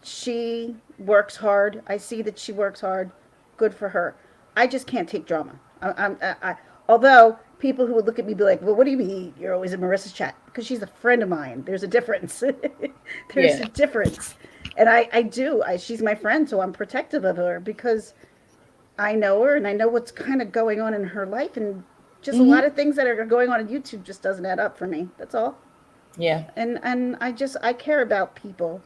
She works hard. I see that she works hard. Good for her. I just can't take drama. Although people who would look at me be like, well, what do you mean you're always in Marissa's chat? Because she's a friend of mine. There's a difference. There's a difference. And I do. She's my friend, so I'm protective of her because I know her and I know what's kind of going on in her life. And just a lot of things that are going on YouTube just doesn't add up for me. That's all. Yeah. And I care about people.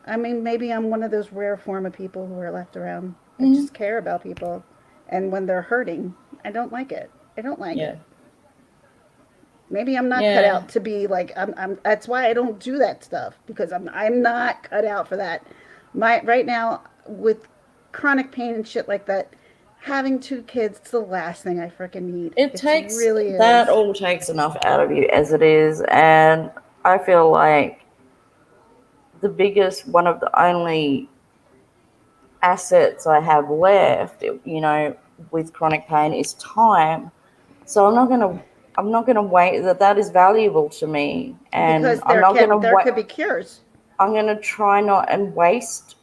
I mean, maybe I'm one of those rare form of people who are left around. I just care about people. And when they're hurting, I don't like it. I don't like it. Maybe I'm not cut out to be like I'm that's why I don't do that stuff because I'm not cut out for that. Right now with chronic pain and shit like that, having 2 kids, it's the last thing I freaking need. It really that all takes enough out of you as it is, and I feel like one of the only assets I have left, with chronic pain is time. So I'm not gonna wait. That is valuable to me, and because there could be cures. I'm gonna try not and waste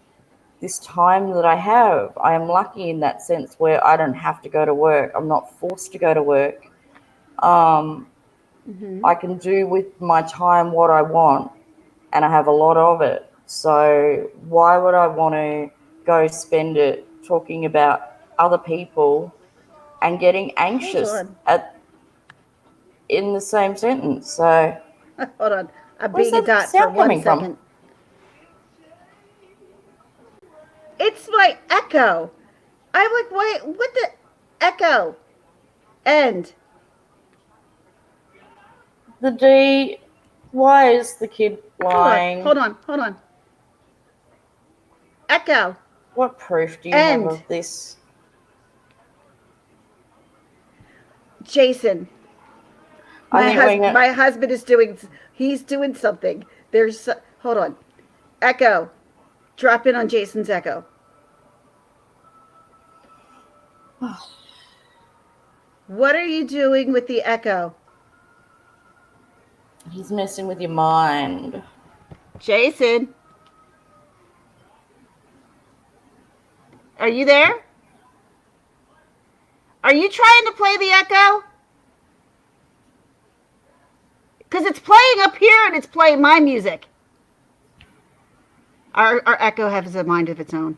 this time that I have. I am lucky in that sense where I don't have to go to work. I'm not forced to go to work. I can do with my time what I want, and I have a lot of it. So why would I want to go spend it talking about other people and getting anxious in the same sentence? So hold on, I'm being a dot for 1 second. It's my echo. I'm like, wait, what the echo? End. The D. Why is the kid lying? Hold on. Echo. What proof do you have of this? Jason. My husband is doing something. Hold on. Echo. Drop in on Jason's echo. What are you doing with the echo? He's messing with your mind. Jason. Are you there? Are you trying to play the echo? Because it's playing up here and it's playing my music. Our echo has a mind of its own.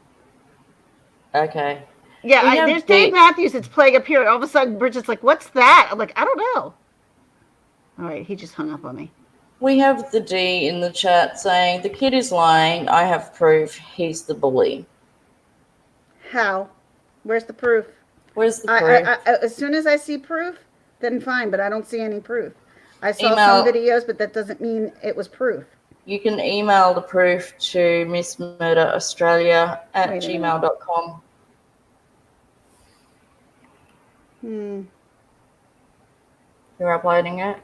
Okay. Yeah, there's Dave Matthews. It's playing up here. And all of a sudden, Bridget's like, what's that? I'm like, I don't know. All right, he just hung up on me. We have the D in the chat saying, the kid is lying. I have proof. He's the bully. How? Where's the proof? Where's the proof? As soon as I see proof, then fine, but I don't see any proof. I saw some videos, but that doesn't mean it was proof. You can email the proof to missmurderaustralia@gmail.com. You're uploading it?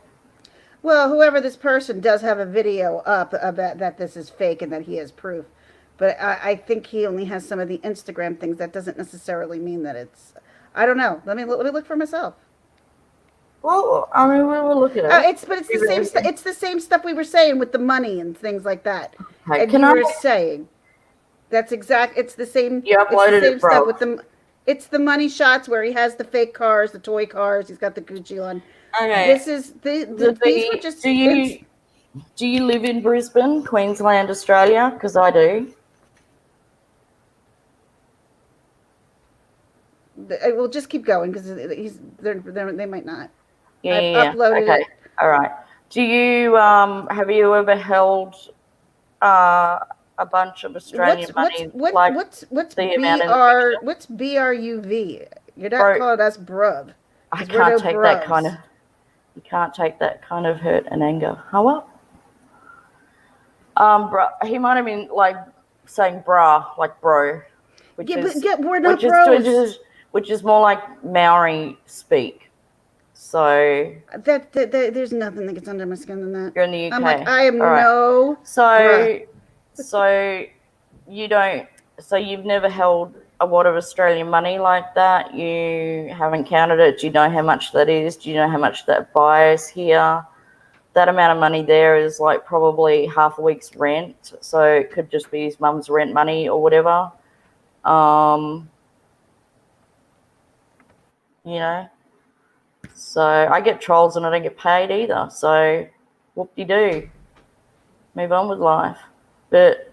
Well, whoever this person does have a video up about that this is fake and that he has proof. But I think he only has some of the Instagram things. That doesn't necessarily mean that it's... I don't know. Let me look for myself. Well, I mean, we will look at it. It's the same stuff. It's the same stuff we were saying with the money and things like that. Okay, And can you I? were saying that's exact. It's the same. You It's the uploaded same it, stuff bro. with the. It's the money shots where he has the fake cars, the toy cars. He's got the Gucci on. Okay. This is these were just. Do you live in Brisbane, Queensland, Australia? Because I do. We'll just keep going because they might not. Yeah, I've yeah. uploaded Okay. it. All right. Do you have you ever held a bunch of Australian money like What's the amount in the picture? what's BRUV? You're not Bro, calling us bruv. I 'Cause we're can't no take that bruvs. kind of. You can't take that kind of hurt and anger. How well? Bro, he might have been like saying "brah," like "bro," which Yeah, is but we're no which is bros. which is more like Maori speak. So That there's nothing that gets under my skin than that. you're in the UK. I'm like, I am All right. no bruh. So you don't. So you've never held a wad of Australian money like that. You haven't counted it. Do you know how much that is? Do you know how much that buys here? That amount of money there is like probably half a week's rent. So it could just be his mum's rent money or whatever. You know. So I get trolls and I don't get paid either. So whoop-de-doo. Move on with life. But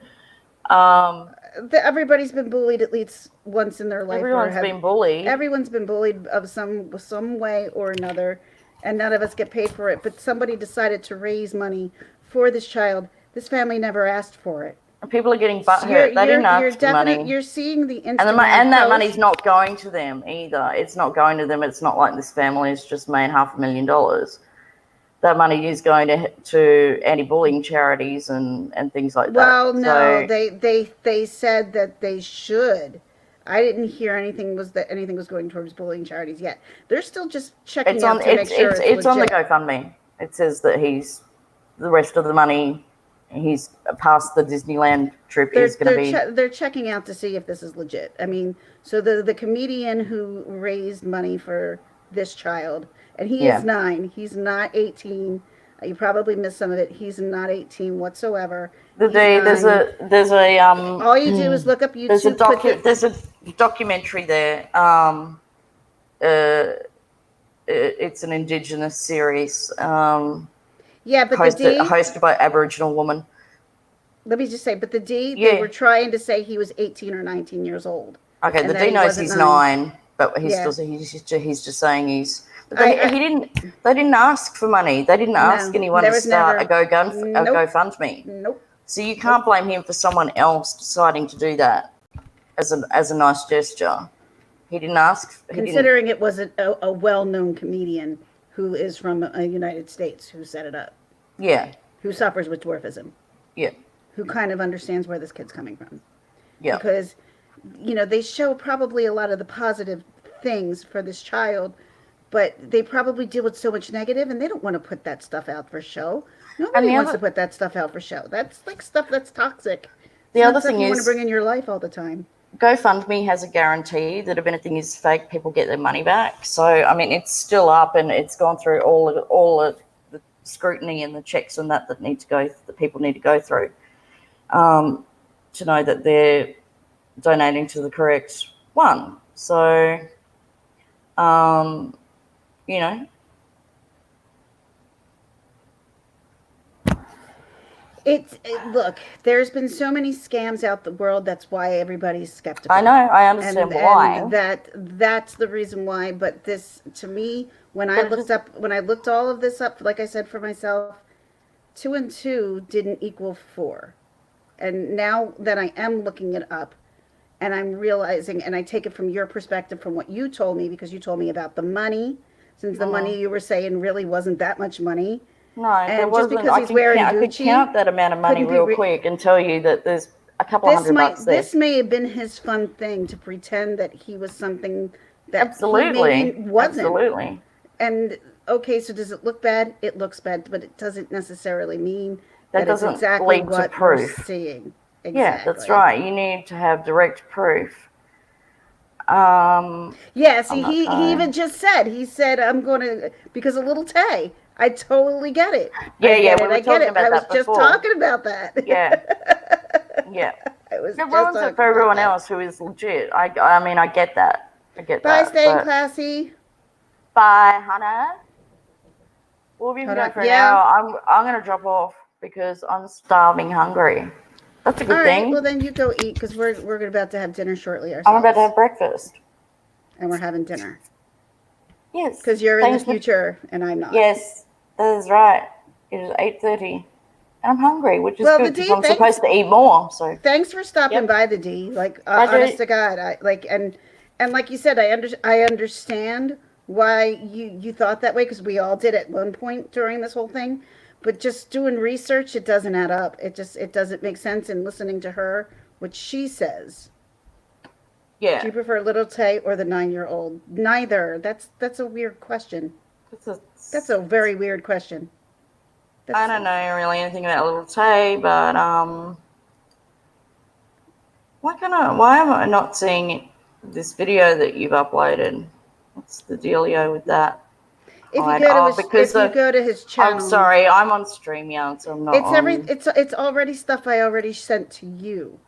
Everybody's been bullied at least once in their life. everyone's been bullied. Everyone's been bullied of some way or another, and none of us get paid for it. But somebody decided to raise money for this child. This family never asked for it. People are getting butthurt. They didn't ask for money. You're seeing the and that money's not going to them either. It's not going to them. It's not like this family has just made $500,000. That money is going to anti-bullying charities and things like that. Well, no, they said that they should. I didn't hear anything was going towards bullying charities yet. They're still just checking out to make sure it's on the GoFundMe. It says that the rest of the money he's past the Disneyland trip is going to be. They're checking out to see if this is legit. I mean, so the comedian who raised money for this child, and he is 9. He's not 18. You probably missed some of it. He's not 18 whatsoever. There's a all you do is look up YouTube. There's a documentary there. It's an Indigenous series. Yeah, but hosted by Aboriginal woman. Let me just say, but they were trying to say he was 18 or 19 years old. Okay, the D knows he's 9, but he's just saying he's. They didn't ask for money. They didn't ask anyone to start a GoFundMe. Nope. So you can't blame him for someone else deciding to do that as a nice gesture. He didn't ask. Considering it was a well-known comedian who is from the United States who set it up. Yeah. Who suffers with dwarfism. Yeah. Who kind of understands where this kid's coming from. Yeah. Because, they show probably a lot of the positive things for this child, but they probably deal with so much negative, and they don't want to put that stuff out for show. Nobody wants to put that stuff out for show. That's like stuff that's toxic. The other thing is, you want to bring in your life all the time. GoFundMe has a guarantee that if anything is fake, people get their money back. So, I mean, it's still up and it's gone through all of the scrutiny and the checks and that people need to go through to know that they're donating to the correct one. So, Look, there's been so many scams out the world. That's why everybody's skeptical. I know. I understand why. And that's the reason why. But this, to me, when I looked all of this up, like I said for myself, 2 and 2 didn't equal 4. And now that I am looking it up, and I'm realizing, and I take it from your perspective, from what you told me, because you told me about the money, since the money you were saying really wasn't that much money. No, there wasn't. I could count that amount of money real quick and tell you that there's a couple $100 there. This may have been his fun thing to pretend that he was something that he maybe wasn't. Absolutely. And okay, so does it look bad? It looks bad, but it doesn't necessarily mean that it's exactly what we're seeing. Exactly. Yeah, that's right. You need to have direct proof. Yeah, I'm see, not he even going. just said, he said, I'm going to, because of little Tay. I totally get it. I Yeah, yeah, get we it. were I get talking it. I about was that just before. talking about that. Yeah, yeah. I was It just ruins it for talking about everyone that. else who is legit. I mean, I get that. I get Bye, that. staying But classy. bye, Hannah. Well, we've been Hold going on. for an Yeah. hour. I'm gonna drop off because I'm starving hungry. That's a All good right. Well, thing. then you go eat because we're about to have dinner shortly I'm about to ourselves, have breakfast. and we're having dinner Yes. because you're in the Thanks for. future and I'm not. Yes, that is right. It is 8:30, and I'm hungry, which is Well, the good because D, I'm supposed to eat more. So, thanks for stopping yep. by, the D. Like, I honest do. to God, I like, and like you said, I understand why you thought that way because we all did at one point during this whole thing. But just doing research, it doesn't add up. It doesn't make sense. And listening to her, what she says. Do Yeah. you prefer little Tay or the 9-year-old? Neither. That's a weird question. It's a, That's a very weird question. I That's don't know really anything about Little Tay, but why am I not seeing this video that you've uploaded? What's the dealio with that? Hide. Oh, because if you go to his I'm channel, sorry, I'm on StreamYard, so I'm not on. it's already stuff I already sent to you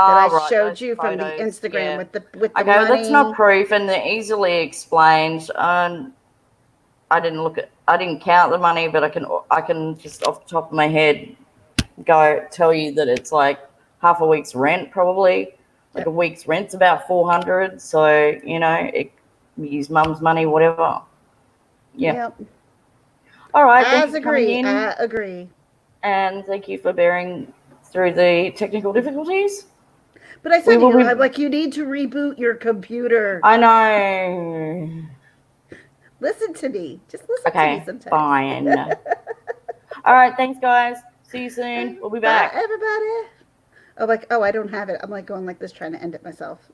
that I Oh, right, showed those you from the photos. Instagram Yeah. with the Okay, well, that's not money. proof, and they're easily explained. I didn't count the money, but I can just off the top of my head go tell you that it's like half a week's rent probably. Like a Yep. week's rent's about 400, so we use mum's money, whatever. Yeah. Yep. All right. Thank you As for coming agree. in, I agree. and thank you for bearing through the technical difficulties. But I We said to will you, be. I'm like, you need to reboot your computer. I know. Listen to me. Just listen to me Okay, sometimes. fine. All right. Thanks, guys. See you soon. We'll be Bye, back. everybody. Oh, like, oh, I don't have it. I'm like going like this, trying to end it myself.